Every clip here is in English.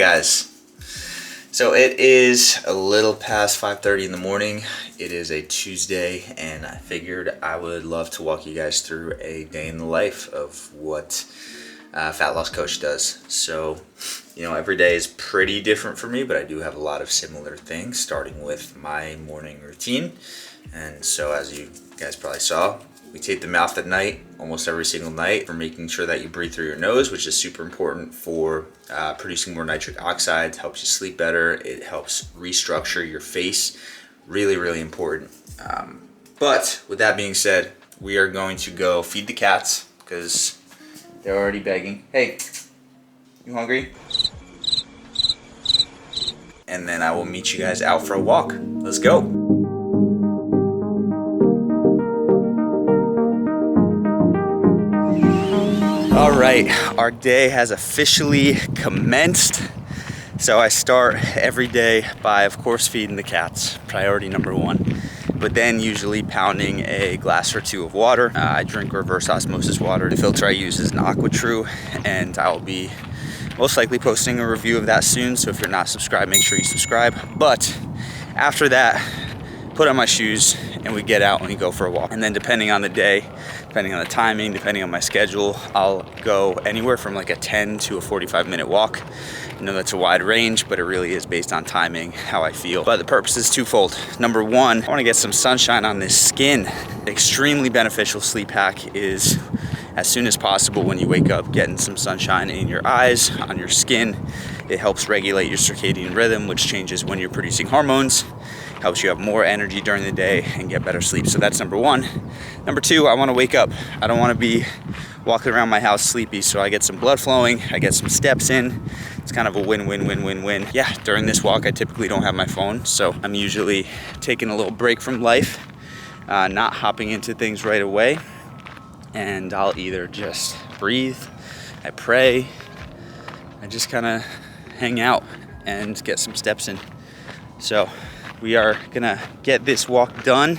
guys. So it is a little past 5:30 in the morning. It is a Tuesday, and I figured I would love to walk you guys through a day in the life of what a fat loss coach does. So, every day is pretty different for me, but I do have a lot of similar things, starting with my morning routine. And so, as you guys probably saw, we tape the mouth at night, almost every single night, for making sure that you breathe through your nose, which is super important for producing more nitric oxide, helps you sleep better. It helps restructure your face. Really, really important. But with that being said, we are going to go feed the cats because they're already begging. Hey, you hungry? And then I will meet you guys out for a walk. Let's go. All right, our day has officially commenced. So I start every day by, of course, feeding the cats, priority number one. But then usually pounding a glass or two of water. I drink reverse osmosis water. The filter I use is an AquaTrue, and I'll be most likely posting a review of that soon. So if you're not subscribed, make sure you subscribe. But after that, put on my shoes and we get out and we go for a walk. And then depending on the day, depending on the timing, depending on my schedule, I'll go anywhere from like a 10 to a 45-minute walk. I know that's a wide range, but it really is based on timing, how I feel. But the purpose is twofold. Number one, I want to get some sunshine on this skin. Extremely beneficial sleep hack is, as soon as possible when you wake up, getting some sunshine in your eyes, on your skin. It helps regulate your circadian rhythm, which changes when you're producing hormones. Helps you have more energy during the day and get better sleep. So that's number one. Number two, I want to wake up. I don't want to be walking around my house sleepy, so I get some blood flowing, I get some steps in. It's kind of a win-win-win-win-win. Yeah, during this walk, I typically don't have my phone, so I'm usually taking a little break from life, not hopping into things right away, and I'll either just breathe, I pray, I just kind of hang out and get some steps in. So we are gonna get this walk done,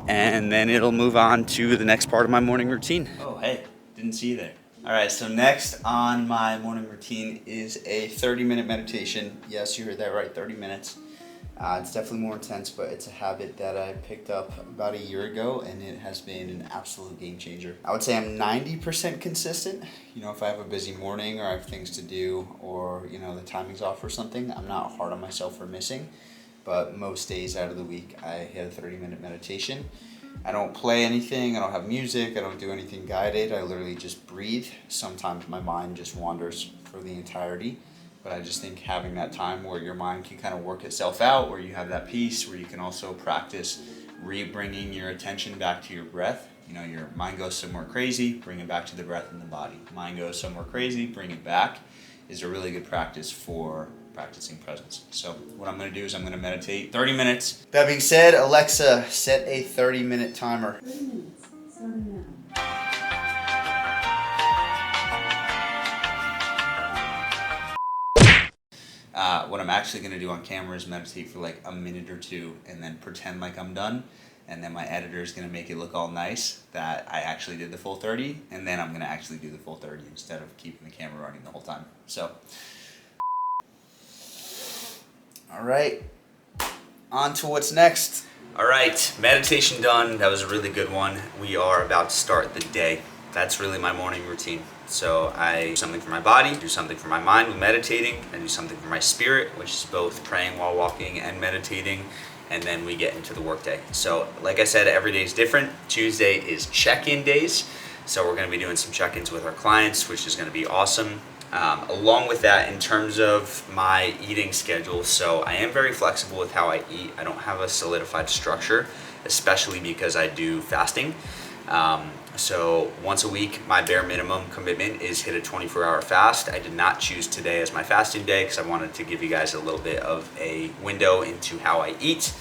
and then it'll move on to the next part of my morning routine. Oh, hey, didn't see you there. All right, so next on my morning routine is a 30-minute meditation. Yes, you heard that right, 30 minutes. It's definitely more intense, but it's a habit that I picked up about a year ago, and it has been an absolute game changer. I would say I'm 90% consistent. If I have a busy morning or I have things to do, or, the timing's off or something, I'm not hard on myself for missing. But most days out of the week, I hit a 30-minute meditation. I don't play anything, I don't have music, I don't do anything guided. I literally just breathe. Sometimes my mind just wanders for the entirety. But I just think having that time where your mind can kind of work itself out, where you have that peace, where you can also practice bringing your attention back to your breath. Your mind goes somewhere crazy, bring it back to the breath and the body. Mind goes somewhere crazy, bring it back, is a really good practice for practicing presence. So what I'm going to do is I'm going to meditate 30 minutes. That being said, Alexa, set a 30-minute timer. 30 minutes, starting now. What I'm actually going to do on camera is meditate for like a minute or two and then pretend like I'm done. And then my editor is going to make it look all nice that I actually did the full 30. And then I'm going to actually do the full 30 instead of keeping the camera running the whole time. So, all right, on to what's next. All right, meditation done. That was a really good one. We are about to start the day. That's really my morning routine. So I do something for my body, do something for my mind with meditating, and do something for my spirit, which is both praying while walking and meditating, and then we get into the workday. So like I said, every day is different. Tuesday is check-in days. So we're gonna be doing some check-ins with our clients, which is gonna be awesome. Along with that, in terms of my eating schedule, so I am very flexible with how I eat. I don't have a solidified structure, especially because I do fasting. So once a week, my bare minimum commitment is hit a 24-hour fast. I did not choose today as my fasting day because I wanted to give you guys a little bit of a window into how I eat.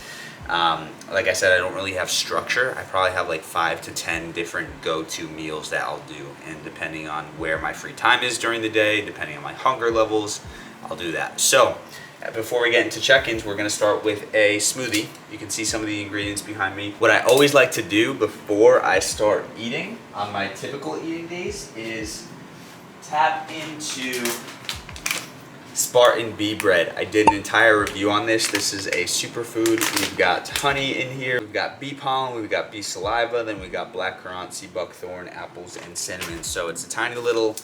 Like I said, I don't really have structure. I probably have like 5 to 10 different go-to meals that I'll do. And depending on where my free time is during the day, depending on my hunger levels, I'll do that. So before we get into check-ins, we're gonna start with a smoothie. You can see some of the ingredients behind me. What I always like to do before I start eating on my typical eating days is tap into Spartan bee bread. I did an entire review on this. This is a superfood. We've got honey in here, we've got bee pollen, we've got bee saliva, then we've got blackcurrant, sea buckthorn, apples, and cinnamon. So it's a tiny little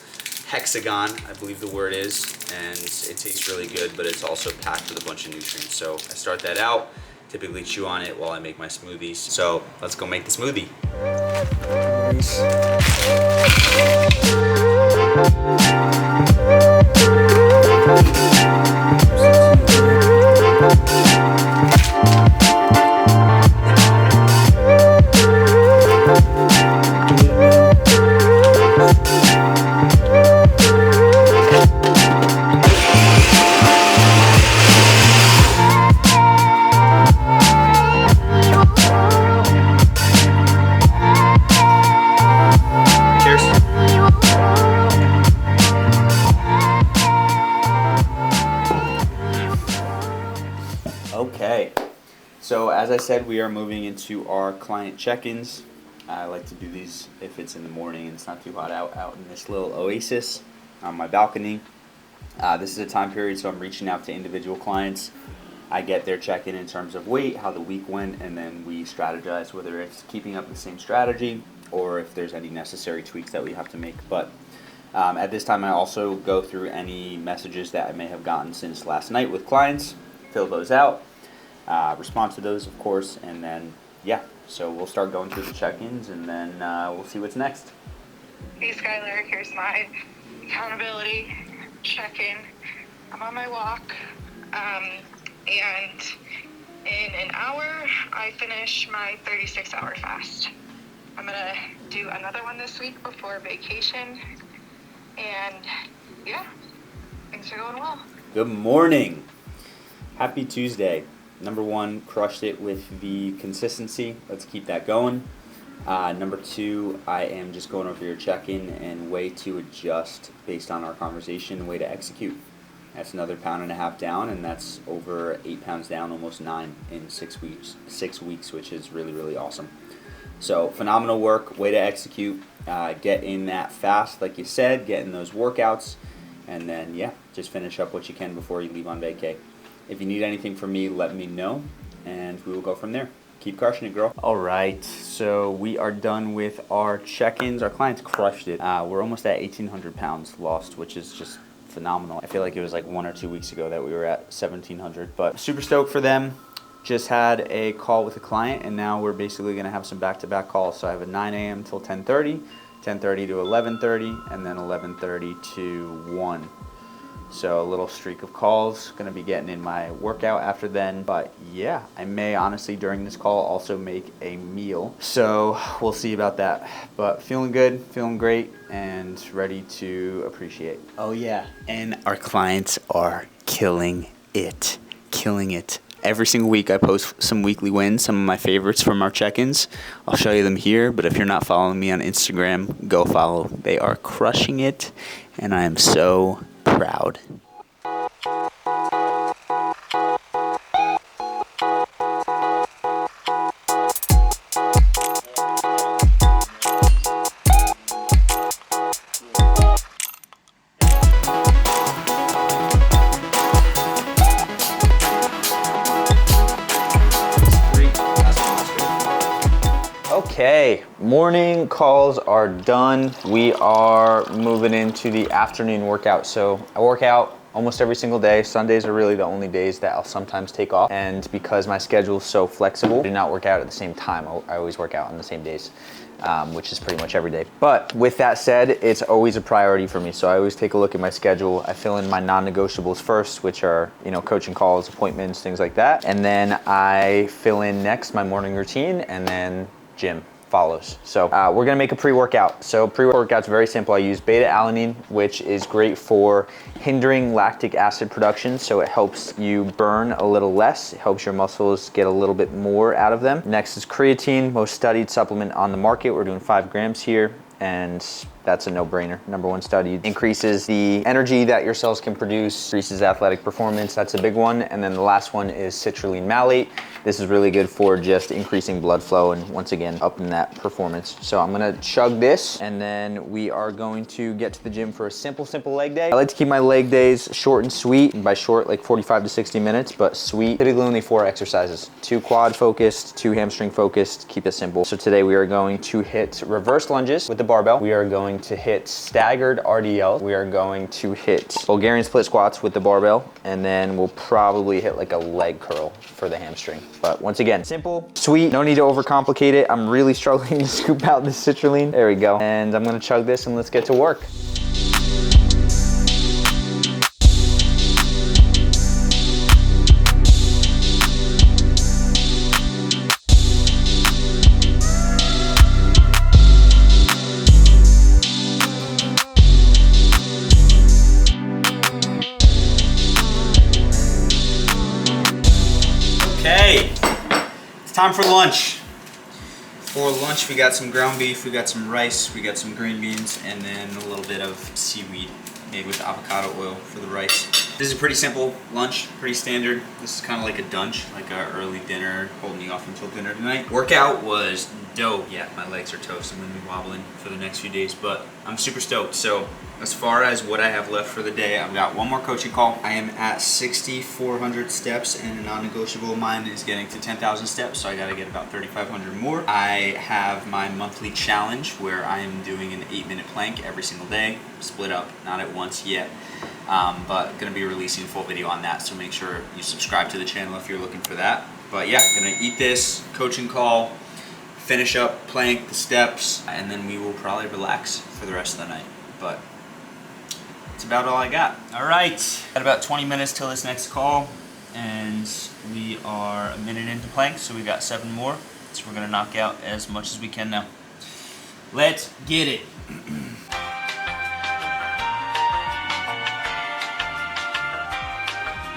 hexagon, I believe the word is, and it tastes really good, but it's also packed with a bunch of nutrients. So I start that out, typically chew on it while I make my smoothies. So let's go make the smoothie. Okay, so as I said, we are moving into our client check-ins. I like to do these if it's in the morning and it's not too hot out in this little oasis on my balcony. This is a time period, so I'm reaching out to individual clients. I get their check-in in terms of weight, how the week went, and then we strategize whether it's keeping up the same strategy or if there's any necessary tweaks that we have to make. But at this time, I also go through any messages that I may have gotten since last night with clients, fill those out, respond to those, of course, and then, yeah, so we'll start going through the check-ins, and then we'll see what's next. Hey, Schuyler, here's my accountability check-in. I'm on my walk, and in an hour, I finish my 36-hour fast. I'm gonna do another one this week before vacation, and yeah, things are going well. Good morning. Happy Tuesday. Number one, crushed it with the consistency. Let's keep that going. Number two, I am just going over your check-in and way to adjust based on our conversation, way to execute. That's another 1.5 pounds down, and that's over 8 pounds down, almost 9 in 6 weeks. 6 weeks, which is really, really awesome. So phenomenal work, way to execute. Get in that fast, like you said, get in those workouts, and then, yeah, just finish up what you can before you leave on vacay. If you need anything from me, let me know, and we will go from there. Keep crushing it, girl. All right, so we are done with our check-ins. Our clients crushed it. We're almost at 1,800 pounds lost, which is just phenomenal. I feel like it was like 1 or 2 weeks ago that we were at 1,700, but super stoked for them. Just had a call with a client, and now we're basically gonna have some back-to-back calls. So I have a 9 a.m. till 10:30, 10:30 to 11:30, and then 11:30 to 1. So a little streak of calls, gonna be getting in my workout after then. But yeah, I may honestly during this call also make a meal. So we'll see about that. But feeling good, feeling great, and ready to appreciate. Oh yeah, and our clients are killing it, killing it. Every single week I post some weekly wins, some of my favorites from our check-ins. I'll show you them here, but if you're not following me on Instagram, go follow. They are crushing it, and I am so proud. Okay, morning calls are done. We are moving into the afternoon workout. So I work out almost every single day. Sundays are really the only days that I'll sometimes take off. And because my schedule is so flexible, I do not work out at the same time. I always work out on the same days, which is pretty much every day. But with that said, it's always a priority for me. So I always take a look at my schedule. I fill in my non-negotiables first, which are, coaching calls, appointments, things like that. And then I fill in next my morning routine, and then gym follows. So we're gonna make a pre-workout. So pre-workout's very simple. I use beta-alanine, which is great for hindering lactic acid production. So it helps you burn a little less. It helps your muscles get a little bit more out of them. Next is creatine, most studied supplement on the market. We're doing 5 grams here. And that's a no-brainer. Number one study. Increases the energy that your cells can produce, increases athletic performance. That's a big one. And then the last one is citrulline malate. This is really good for just increasing blood flow and once again, upping that performance. So I'm gonna chug this and then we are going to get to the gym for a simple leg day. I like to keep my leg days short and sweet. And by short, like 45 to 60 minutes, but sweet. Typically only 4 exercises. 2 quad focused, 2 hamstring focused, keep it simple. So today we are going to hit reverse lunges with the barbell. We are going to hit staggered RDL. We are going to hit Bulgarian split squats with the barbell. And then we'll probably hit like a leg curl for the hamstring. But once again, simple, sweet, no need to overcomplicate it. I'm really struggling to scoop out this citrulline. There we go. And I'm gonna chug this and let's get to work. Okay, it's time for lunch. For lunch, we got some ground beef, we got some rice, we got some green beans, and then a little bit of seaweed made with avocado oil for the rice. This is a pretty simple lunch, pretty standard. This is kind of like a dunch, like an early dinner, holding you off until dinner tonight. Workout was dope. Yeah, my legs are toast. I'm gonna be wobbling for the next few days, but I'm super stoked. So as far as what I have left for the day, I've got one more coaching call. I am at 6,400 steps, and a non-negotiable of mine is getting to 10,000 steps, so I gotta get about 3,500 more. I have my monthly challenge where I am doing an 8-minute plank every single day, split up, not at once yet, but gonna be releasing a full video on that, so make sure you subscribe to the channel if you're looking for that. But yeah, gonna eat this, coaching call, finish up plank, the steps, and then we will probably relax for the rest of the night. But that's about all I got. All right, got about 20 minutes till this next call, and we are a minute into plank, so we got 7 more. So we're gonna knock out as much as we can now. Let's get it.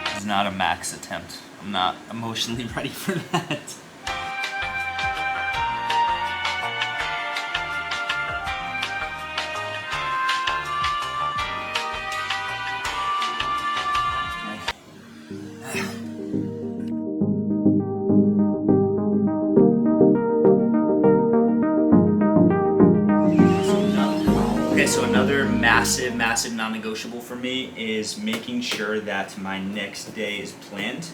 This is not a max attempt. I'm not emotionally ready for that. Okay, so another massive non-negotiable for me is making sure that my next day is planned.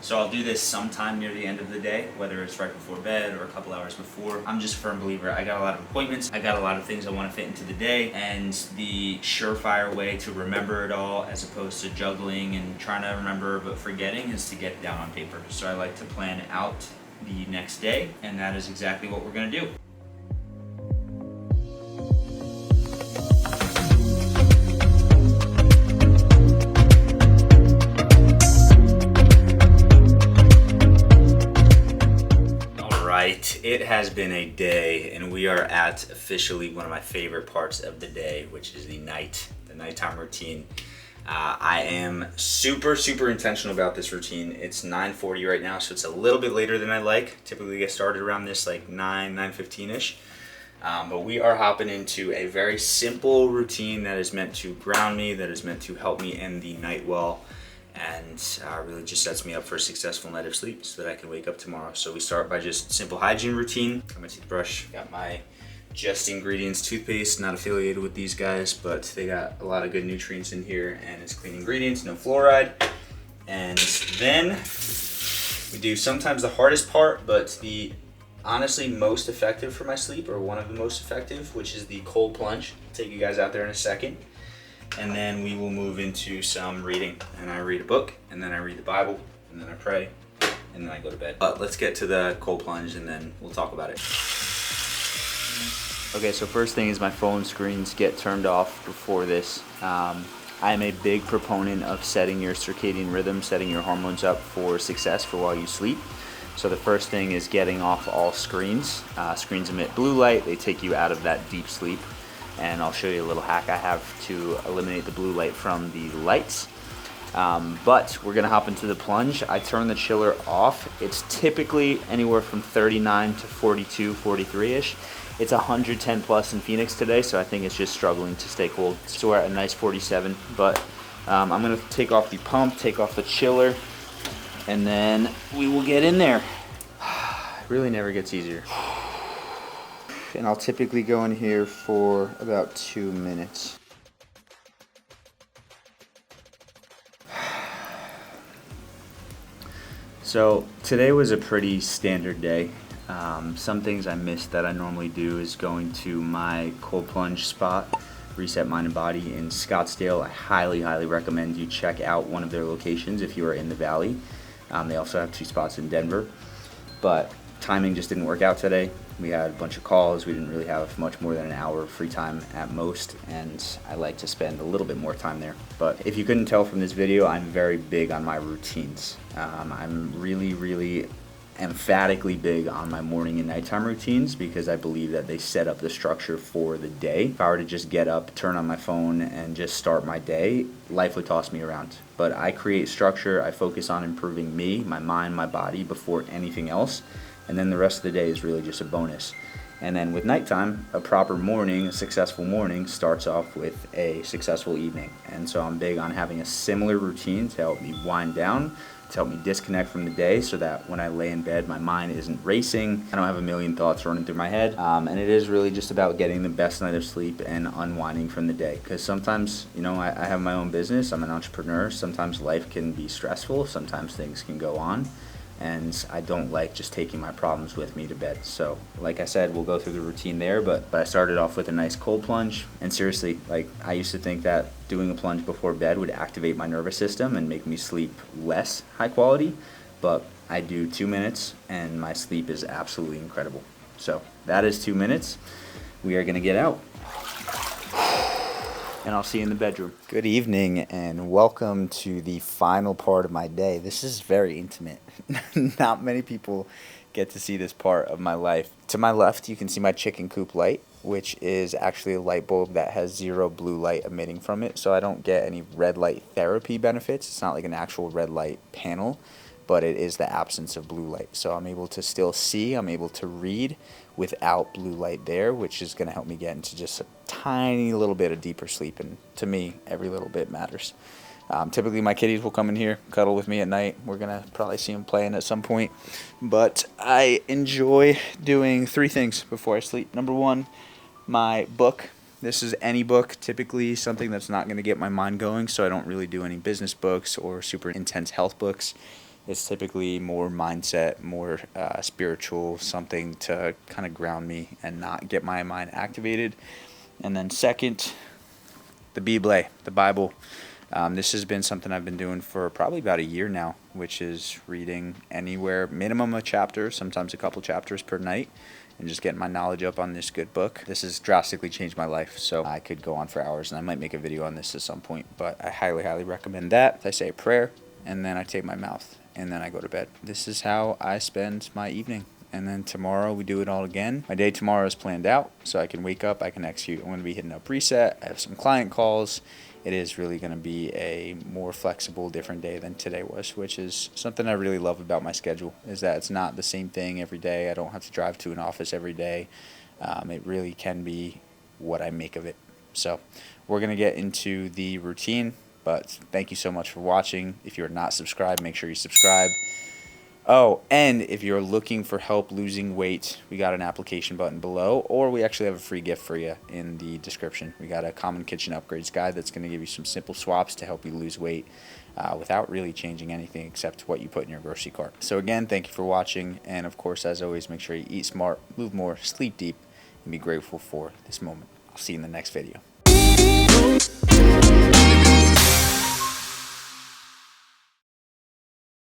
So I'll do this sometime near the end of the day, whether it's right before bed or a couple hours before. I'm just a firm believer. I got a lot of appointments. I got a lot of things I want to fit into the day, and the surefire way to remember it all, as opposed to juggling and trying to remember but forgetting, is to get it down on paper. So I like to plan out the next day, and that is exactly what we're going to do. It has been a day, and we are at officially one of my favorite parts of the day, which is the nighttime routine. I am super intentional about this routine. It's 9:40 right now, so it's a little bit later than I like. Typically get started around this like 9:15ish. But we are hopping into a very simple routine that is meant to ground me, that is meant to help me end the night well, and really just sets me up for a successful night of sleep so that I can wake up tomorrow. So we start by just simple hygiene routine. Got my toothbrush, got my Just Ingredients toothpaste, not affiliated with these guys, but they got a lot of good nutrients in here, and it's clean ingredients, no fluoride. And then we do sometimes the hardest part, but the honestly most effective for my sleep, or one of the most effective, which is the cold plunge. I'll take you guys out there in a second. And then we will move into some reading. And I read a book, and then I read the Bible, and then I pray, and then I go to bed. But let's get to the cold plunge, and then we'll talk about it. Okay, so first thing is my phone screens get turned off before this. I am a big proponent of setting your circadian rhythm, setting your hormones up for success for while you sleep. So the first thing is getting off all screens. Screens emit blue light, they take you out of that deep sleep. And I'll show you a little hack I have to eliminate the blue light from the lights. But we're gonna hop into the plunge. I turn the chiller off. It's typically anywhere from 39 to 42, 43-ish. It's 110 plus in Phoenix today, so I think it's just struggling to stay cold. So we're at a nice 47, but I'm gonna take off the pump, take off the chiller, and then we will get in there. It really never gets easier. And I'll typically go in here for about 2 minutes. So today was a pretty standard day. Some things I missed that I normally do is going to my cold plunge spot, Reset Mind and Body in Scottsdale. I highly recommend you check out one of their locations if you are in the Valley. They also have 2 spots in Denver, but timing just didn't work out today. We had a bunch of calls. We didn't really have much more than an hour of free time at most, and I like to spend a little bit more time there. But if you couldn't tell from this video, I'm very big on my routines. I'm really emphatically big on my morning and nighttime routines because I believe that they set up the structure for the day. If I were to just get up, turn on my phone, and just start my day, life would toss me around. But I create structure. I focus on improving me, my mind, my body before anything else. And then the rest of the day is really just a bonus. And then with nighttime, a proper morning, a successful morning starts off with a successful evening. And so I'm big on having a similar routine to help me wind down, to help me disconnect from the day so that when I lay in bed, my mind isn't racing. I don't have a million thoughts running through my head. And it is really just about getting the best night of sleep and unwinding from the day. Because sometimes, you know, I have my own business. I'm an entrepreneur. Sometimes life can be stressful. Sometimes things can go on. And I don't like just taking my problems with me to bed. So like I said, we'll go through the routine there, but I started off with a nice cold plunge. And seriously, like I used to think that doing a plunge before bed would activate my nervous system and make me sleep less high quality, but I do 2 minutes and my sleep is absolutely incredible. So that is 2 minutes. We are gonna get out. And I'll see you in the bedroom. Good evening and welcome to the final part of my day. This is very intimate. Not many people get to see this part of my life. To my left, you can see my chicken coop light, which is actually a light bulb that has 0 blue light emitting from it. So I don't get any red light therapy benefits. It's not like an actual red light panel, but it is the absence of blue light. So I'm able to still see, I'm able to read without blue light there, which is going to help me get into just a tiny little bit of deeper sleep. And to me, every little bit matters. Typically my kitties will come in here, cuddle with me at night. We're going to probably see them playing at some point. But I enjoy doing 3 things before I sleep. Number 1, my book. This is any book, typically something that's not going to get my mind going, so I don't really do any business books or super intense health books. It's typically more mindset, more spiritual, something to kind of ground me and not get my mind activated. And then second, the Bible, the Bible. This has been something I've been doing for probably about a year now, which is reading anywhere, minimum a chapter, sometimes a couple chapters per night, and just getting my knowledge up on this good book. This has drastically changed my life, so I could go on for hours, and I might make a video on this at some point, but I highly recommend that. I say a prayer, and then I take my mouth, and then I go to bed. This is how I spend my evening. And then tomorrow we do it all again. My day tomorrow is planned out, so I can wake up, I can execute. I'm going to be hitting up Reset. I have some client calls. It is really going to be a more flexible, different day than today was, which is something I really love about my schedule, is that it's not the same thing every day. I don't have to drive to an office every day. It really can be what I make of it. So we're going to get into the routine, but thank you so much for watching. If you're not subscribed, make sure you subscribe. Oh, and if you're looking for help losing weight, we got an application button below, or we actually have a free gift for you in the description. We got a common kitchen upgrades guide that's going to give you some simple swaps to help you lose weight without really changing anything except what you put in your grocery cart. So again, thank you for watching, and of course, as always, make sure you eat smart, move more, sleep deep, and be grateful for this moment. I'll see you in the next video.